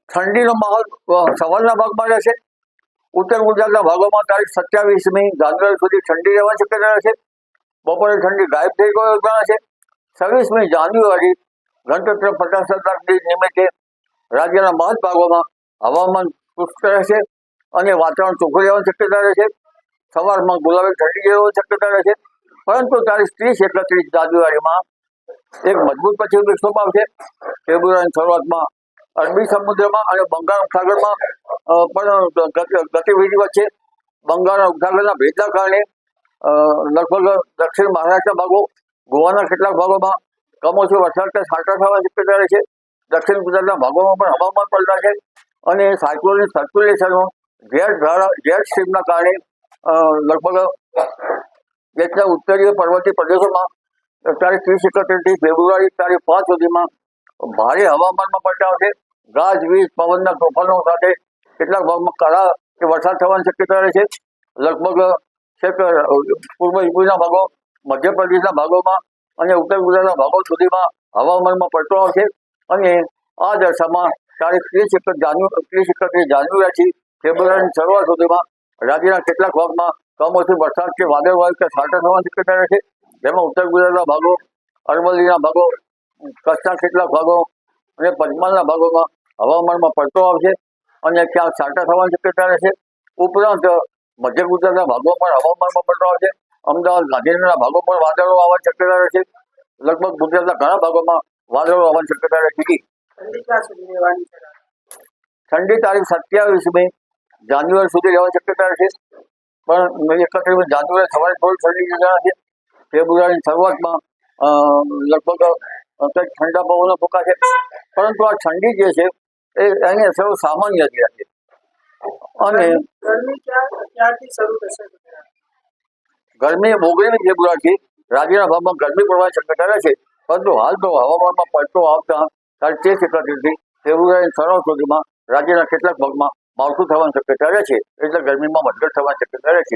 ઠંડીનો માહોલ સવારના ભાગમાં રહેશે. ઉત્તર ગુજરાતના ભાગોમાં તારીખ 27મી જાન્યુઆરી સુધી ઠંડી રહેવાની શક્યતા રહેશે. બપોરે ઠંડી ગાયબ થઈ ગયો છે. 26મી જાન્યુઆરી ગણતંત્ર પ્રજાસત્તાક દિન નિમિત્તે રાજ્યના મહત્ ભાગોમાં હવામાન શુષ્ક રહેશે અને વાતાવરણ ચોખ્ખું રહેવાની શક્યતા રહેશે. સવારમાં ગુલાબી ઠંડી રહેવાની શક્યતા રહેશે. પરંતુ તારીખ 30-31 જાન્યુઆરીમાં એક મજબૂત પશ્ચિમ વિક્ષોભ આવશે. ફેબ્રુઆરીની શરૂઆતમાં અરબી સમુદ્રમાં અને બંગાળ ઉપસાગરમાં પણ ગતિવિધિ વચ્ચે બંગાળના ઉપસાગરના ભેજના કારણે લગભગ દક્ષિણ મહારાષ્ટ્રના ભાગો, ગોવાના કેટલાક ભાગોમાં કમોસમી વરસાદ કે છાંટા થવાની શક્યતા રહેશે. દક્ષિણ ગુજરાતના ભાગોમાં પણ હવામાન પલટાશે અને સાયક્લોનિક સર્ક્યુલેશનનો જેટ સ્ટ્રીમના કારણે લગભગ દેશના ઉત્તરીય પર્વતીય પ્રદેશોમાં તારીખ 30-31 ફેબ્રુઆરી તારીખ 5 સુધીમાં ભારે હવામાનમાં પલટાવ છે. ગાજવીજ પવનના તોફાનો સાથે કેટલાક ભાગમાં કરા કે વરસાદ થવાની શક્યતા રહે છે. લગભગ પૂર્વ યુપીના ભાગો, મધ્યપ્રદેશના ભાગોમાં અને ઉત્તર ગુજરાતના ભાગો સુધીમાં હવામાનમાં પલટો આવશે અને આ દશામાં તારીખ 30-31 જાન્યુઆરીથી ફેબ્રુઆરીની શરૂઆત સુધીમાં રાજ્યના કેટલાક ભાગમાં કમોસમી વરસાદ કે વાદળવાયુ કે છાંટા થવાની શક્યતા રહેશે. જેમાં ઉત્તર ગુજરાતના ભાગો, અરવલ્લીના ભાગો, કચ્છના કેટલાક ભાગો અને પંચમહાલના ભાગોમાં હવામાનમાં પલટો આવશે અને ક્યાંક છાંટા થવાની શક્યતા રહેશે. ઉપરાંત મધ્ય ગુજરાતના ભાગો પણ હવામાનમાં પલટો આવશે. અમદાવાદ, ગાંધીનગરના ભાગો પણ વાદળો આવવાની શક્યતા રહેશે. લગભગ ગુજરાતના ઘણા ભાગોમાં વાદળો આવવાની શક્યતા રહેશે. ઠંડી તારીખ 27મી જાન્યુઆરી સુધી રહેવાની શક્યતા રહેશે. પણ 31મી જાન્યુઆરી સવારે થોડી ઠંડી જણાશે. ફેબ્રુઆરીની શરૂઆતમાં લગભગ કંઈક ઠંડા પવનો ફૂંકાશે. પરંતુ આ ઠંડી જે છે એની અસરો સામાન્ય જ રહેશે. અને ગરમી 29મી ફેબ્રુઆરીથી રાજ્યના ભાગમાં ગરમી પડવાની શક્યતા રહેશે. પરંતુ હાલ તો હવામાનમાં પલટો આવતા તારીખ 30-31 ફેબ્રુઆરીની શરૂઆત સુધીમાં રાજ્યના કેટલાક ભાગમાં માવઠું થવાની શક્યતા રહેશે. એટલે ગરમીમાં વધઘટ થવાની શક્યતા રહેશે.